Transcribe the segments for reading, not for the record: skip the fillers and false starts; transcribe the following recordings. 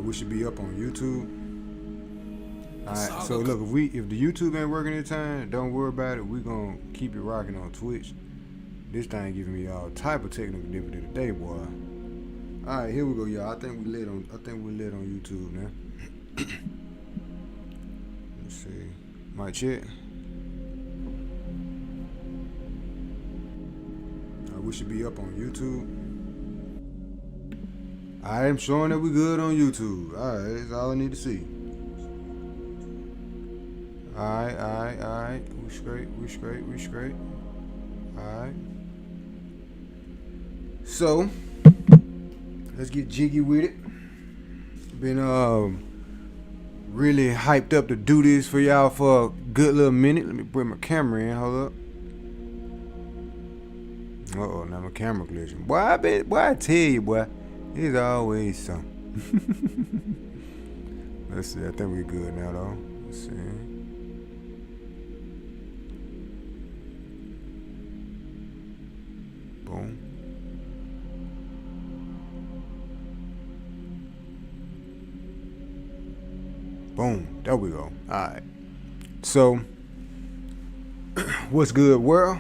we should be up on YouTube. Alright, so look, if the YouTube ain't working this time, don't worry about it. We gonna keep it rocking on Twitch. This thing giving me all type of technical difficulty today, boy. Alright, here we go, y'all. I think we lit on YouTube now. Let's see. Mic check. We should be up on YouTube. I am showing that we good on YouTube. Alright, that's all I need to see. Alright. We straight. Alright. So, let's get jiggy with it. Been really hyped up to do this for y'all for a good little minute. Let me bring my camera in. Hold up. Uh-oh, now my camera glitching. Boy, I tell you, boy, it's always something. Let's see, I think we're good now, though. Let's see. Boom. Boom. There we go. Alright. So, what's good, world?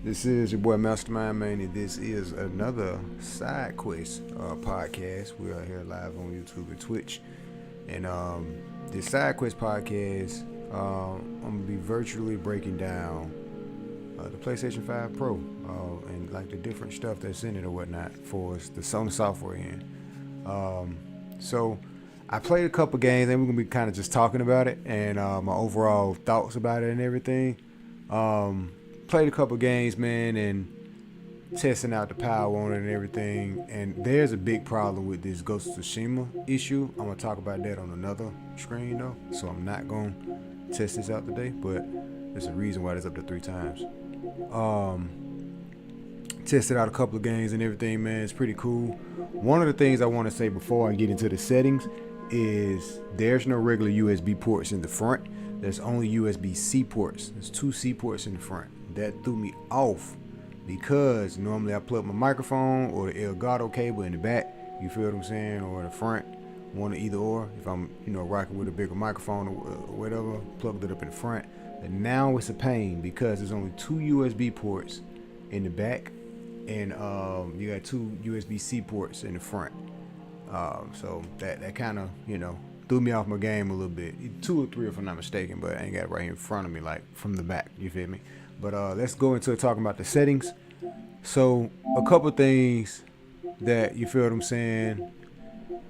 This is your boy Mastermind Man, and this is another side quest podcast. We are here live on YouTube and Twitch. And this side quest podcast, I'm going to be virtually breaking down the PlayStation 5 Pro and like the different stuff that's in it or whatnot for us, the Sony software end. So I played a couple games, and we're going to be kind of just talking about it and my overall thoughts about it and everything. Played a couple games, man, and testing out the power on it and everything. And there's a big problem with this Ghost of Tsushima issue. I'm going to talk about that on another screen, though. So I'm not going to test this out today, but there's a reason why it's up to 3 times. Tested out a couple of games and everything, man. It's pretty cool. One of the things I want to say before I get into the settings is there's no regular USB ports in the front. There's only USB-C ports. There's 2 C ports in the front. That threw me off because normally I plug my microphone or the Elgato cable in the back. You feel what I'm saying? Or the front. One or either or. If I'm, rocking with a bigger microphone or whatever, plugged it up in the front. And now it's a pain because there's only 2 USB ports in the back, and you got 2 USB-C ports in the front. So that kind of, threw me off my game a little bit. 2 or 3 if I'm not mistaken, but I ain't got it right here in front of me, like from the back. You feel me? But let's go into talking about the settings. So a couple things that you feel what I'm saying.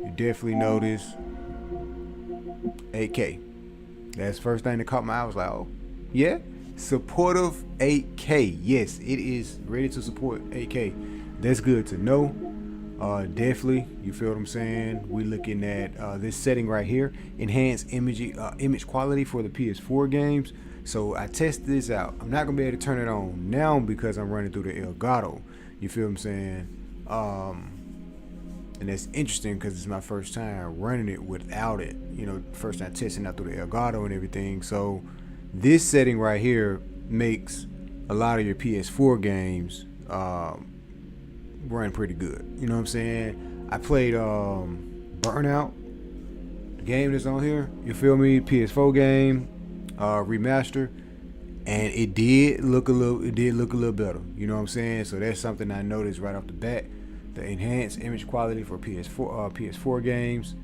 You definitely notice 8K. That's the first thing that caught my eye. I was like, oh yeah, supportive 8K. Yes, it is ready to support 8K. That's good to know. Definitely, you feel what I'm saying. We're looking at this setting right here, enhance image quality for the PS4 games. So I tested this out. I'm not gonna be able to turn it on now because I'm running through the Elgato. You feel what I'm saying? And that's interesting because it's my first time running it without it. First time testing out through the Elgato and everything. So this setting right here makes a lot of your PS4 games run pretty good. You know what I'm saying? I played Burnout, the game that's on here. You feel me? PS4 game, remaster, and it did look a little better. You know what I'm saying? So that's something I noticed right off the bat. The enhanced image quality for PS4 games.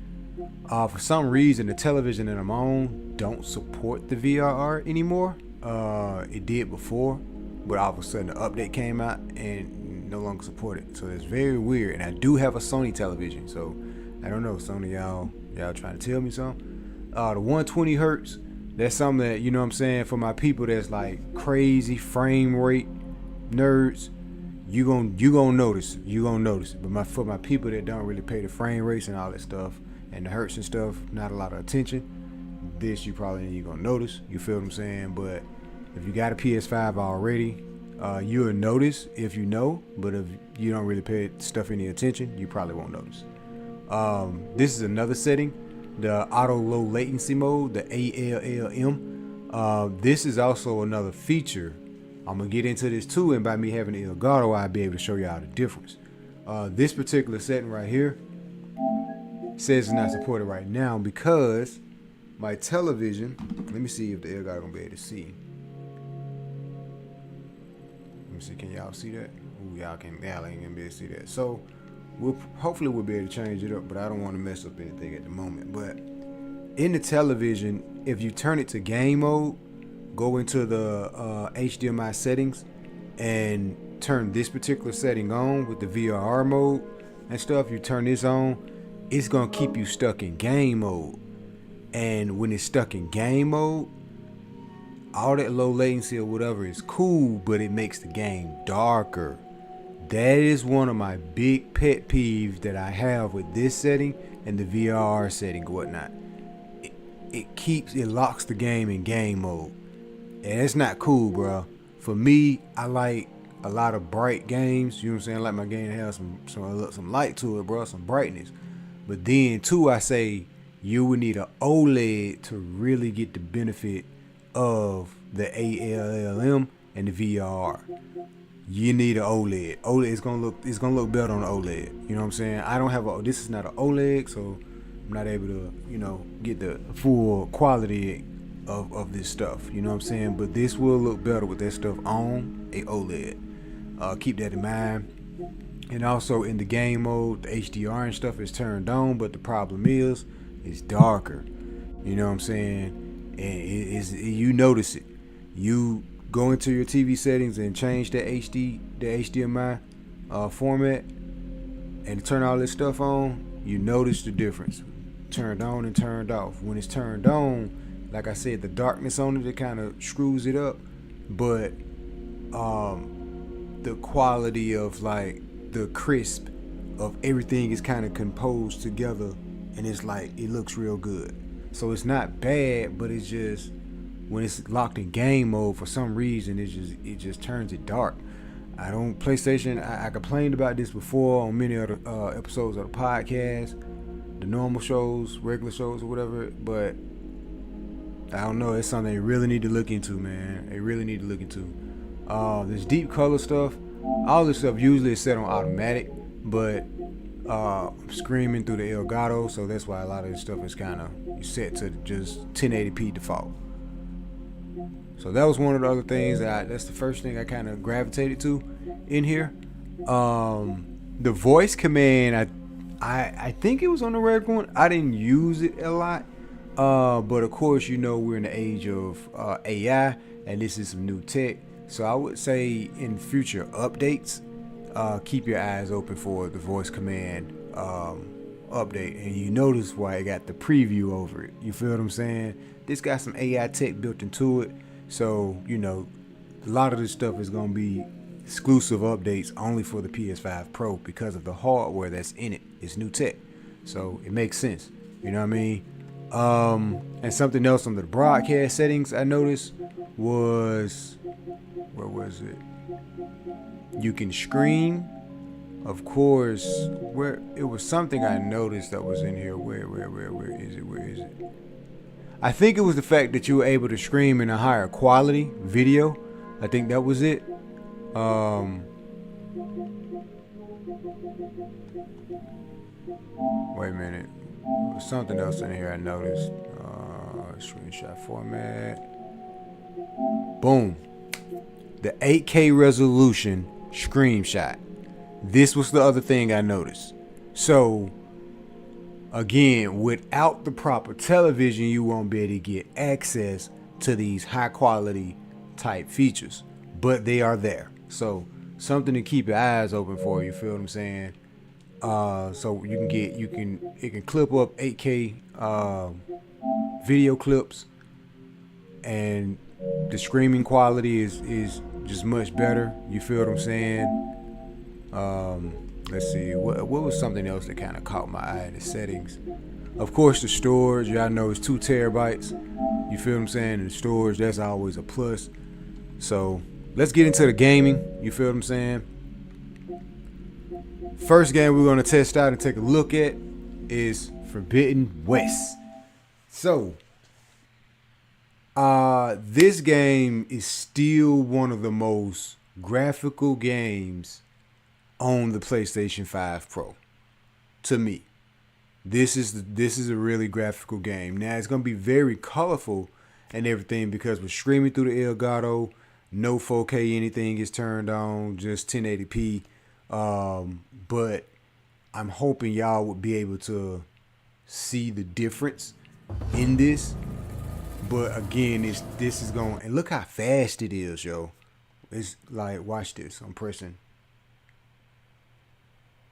For some reason, the television that I'm on don't support the VRR anymore. It did before, but all of a sudden the update came out and no longer support it. So it's very weird. And I do have a Sony television, so I don't know. Sony, y'all trying to tell me something? The 120 hertz. That's something that, you know what I'm saying, for my people that's like crazy frame rate nerds, you gonna notice. But for my people that don't really pay the frame rates and all that stuff and the hertz and stuff, not a lot of attention, this you probably ain't gonna notice. You feel what I'm saying? But if you got a PS5 already, you'll notice if you know. But if you don't really pay stuff any attention, you probably won't notice. This is another setting, the auto low latency mode, the ALLM. This is also another feature. I'm gonna get into this too, and by me having the Elgato, I'll be able to show you all the difference. This particular setting right here, says it's not supported right now because my television. Let me see if the Elgato gonna be able to see. Let me see. Can y'all see that? Ooh, y'all ain't gonna be able to see that. So hopefully we'll be able to change it up, but I don't want to mess up anything at the moment. But in the television, if you turn it to game mode, go into the HDMI settings and turn this particular setting on with the VRR mode and stuff. You turn this on, it's gonna keep you stuck in game mode. And when it's stuck in game mode, all that low latency or whatever is cool, but it makes the game darker. That is one of my big pet peeves that I have with this setting and the VRR setting and whatnot. It locks the game in game mode. And it's not cool, bro. For me, I like a lot of bright games. You know what I'm saying? I like my game to have some light to it, bro. Some brightness. But then, too, I say you would need an OLED to really get the benefit of the ALLM and the VRR. You need an OLED. OLED is gonna look better on the OLED. You know what I'm saying? I don't have this is not an OLED, so I'm not able to, get the full quality of this stuff. You know what I'm saying? But this will look better with that stuff on a OLED. Keep that in mind. And also in the game mode, the HDR and stuff is turned on, but the problem is it's darker. You know what I'm saying? And you notice it. You go into your TV settings and change the HDMI format and turn all this stuff on, you notice the difference. Turned on and turned off. When it's turned on, like I said, the darkness on it kind of screws it up, but the quality of like the crisp of everything is kind of composed together, and it's like it looks real good. So it's not bad, but it's just when it's locked in game mode for some reason, it just turns it dark. PlayStation. I complained about this before on many other episodes of the podcast, the normal shows, regular shows, or whatever. But I don't know. It's something they really need to look into, man. They really need to look into. This deep color stuff, all this stuff usually is set on automatic, but I'm screaming through the Elgato, so that's why a lot of this stuff is kind of set to just 1080p default. So that was one of the other things that's the first thing I kind of gravitated to in here. The voice command, I think it was on the regular one. I didn't use it a lot, but of course, we're in the age of AI, and this is some new tech. So I would say in future updates, keep your eyes open for the voice command update. And you notice why it got the preview over it. You feel what I'm saying? This got some AI tech built into it. So, a lot of this stuff is going to be exclusive updates only for the PS5 Pro because of the hardware that's in it. It's new tech. So it makes sense. You know what I mean? And something else on the broadcast settings I noticed was, where was it? You can scream. Of course, where it was something I noticed that was in here. Where is it? I think it was the fact that you were able to stream in a higher quality video. I think that was it. Wait a minute. There was something else in here I noticed. Screenshot format. Boom. The 8K resolution screenshot. This was the other thing I noticed. So, again, without the proper television, you won't be able to get access to these high quality type features, but they are there. So something to keep your eyes open for. You feel what I'm saying? So it can clip up 8K video clips, and the streaming quality is just much better. You feel what I'm saying? Let's see, what was something else that kind of caught my eye in the settings? Of course, the storage. Y'all know it's 2 terabytes. You feel what I'm saying? And the storage, that's always a plus. So let's get into the gaming. You feel what I'm saying? First game we're going to test out and take a look at is Forbidden West. So this game is still one of the most graphical games on the PlayStation 5 Pro, to me. This is a really graphical game. Now it's gonna be very colorful and everything because we're streaming through the Elgato. No 4K anything is turned on, just 1080p. But I'm hoping y'all would be able to see the difference in this. But again, this is going, and look how fast it is, yo. It's like, watch this. I'm pressing.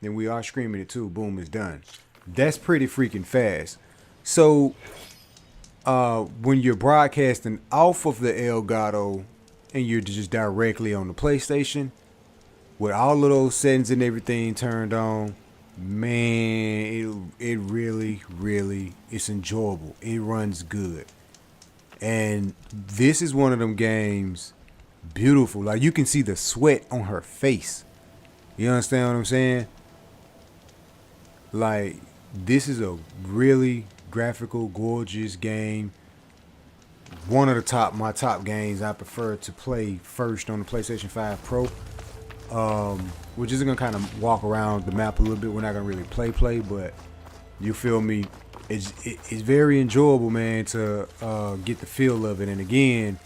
Then we are screaming it too. Boom, it's done. That's pretty freaking fast. So when you're broadcasting off of the Elgato and you're just directly on the PlayStation, with all of those settings and everything turned on, man, it really, really, it's enjoyable. It runs good. And this is one of them games, beautiful. Like, you can see the sweat on her face. You understand what I'm saying? Like, this is a really graphical, gorgeous game. One of my top games I prefer to play first on the PlayStation 5 Pro. We're just gonna kind of walk around the map a little bit. We're not gonna really play, but you feel me? It's very enjoyable, man, to get the feel of it. And again,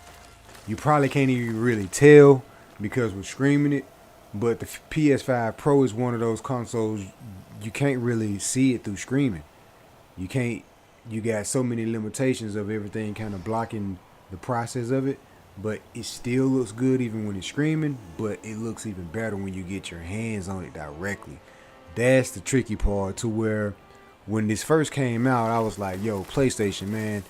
you probably can't even really tell because we're streaming it. But the PS5 Pro is one of those consoles you can't really see it through streaming. You can't. You got so many limitations of everything kind of blocking the process of it. But it still looks good even when it's streaming. But it looks even better when you get your hands on it directly. That's the tricky part, to where when this first came out, I was like, yo, PlayStation, man,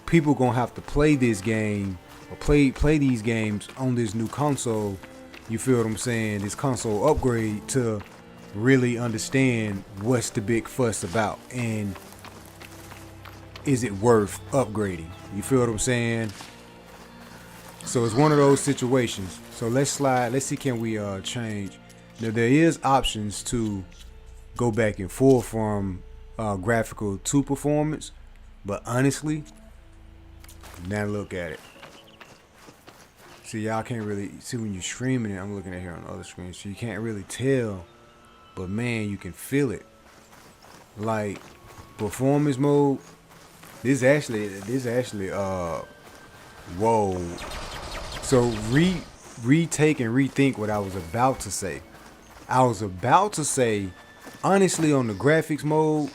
people gonna have to play this game or play these games on this new console. You feel what I'm saying? This console upgrade to really understand what's the big fuss about, and is it worth upgrading? You feel what I'm saying? So it's one of those situations. So let's slide. Let's see, can we change? Now there is options to go back and forth from graphical to performance, but honestly, now look at it. See, y'all can't really see when you're streaming it. I'm looking at here on the other screen, so you can't really tell, but man, you can feel it. Like performance mode, this actually whoa. So retake and rethink what I was about to say. I was about to say, honestly, on the graphics mode,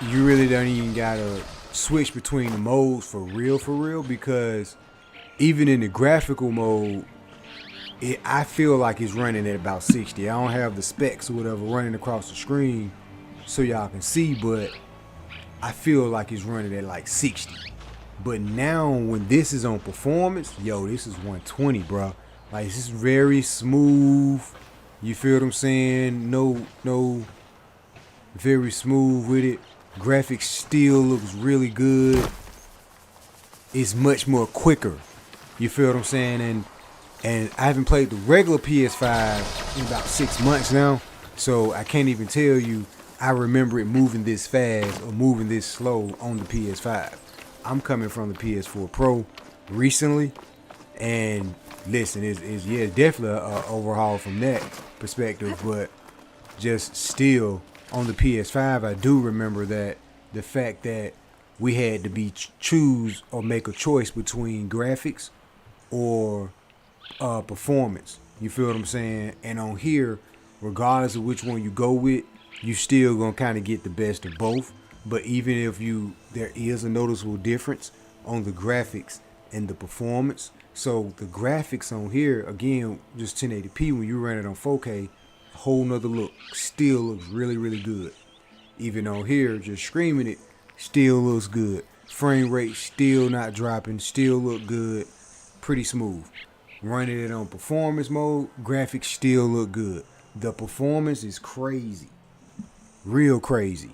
you really don't even gotta switch between the modes for real, because even in the graphical mode, I feel like it's running at about 60. I don't have the specs or whatever running across the screen so y'all can see, but I feel like it's running at like 60. But now when this is on performance, yo, this is 120, bro. Like, this is very smooth. You feel what I'm saying? No, very smooth with it. Graphics still looks really good. It's much more quicker. You feel what I'm saying? And I haven't played the regular PS5 in about 6 months now, so I can't even tell you I remember it moving this fast or moving this slow on the PS5. I'm coming from the PS4 Pro recently, and listen, it's definitely an overhaul from that perspective, but just still on the PS5, I do remember that the fact that we had to choose or make a choice between graphics or performance. You feel what I'm saying? And on here, regardless of which one you go with, you still gonna kind of get the best of both. But even if there is a noticeable difference on the graphics and the performance. So the graphics on here, again, just 1080p, when you run it on 4K, whole nother look. Still looks really, really good. Even on here, just streaming it, still looks good. Frame rate still not dropping, still look good. Pretty smooth. Running it on performance mode, graphics still look good. The performance is crazy. Real crazy.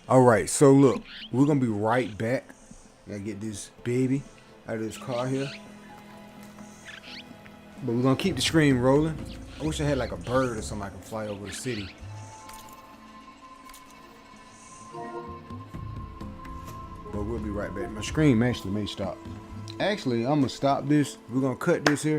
All right, so look, we're gonna be right back. Gotta get this baby out of this car here, but we're gonna keep the screen rolling. I wish I had like a bird or something I can fly over the city. But we'll be right back. My screen actually may stop. Actually, I'm gonna stop this. We're gonna cut this here.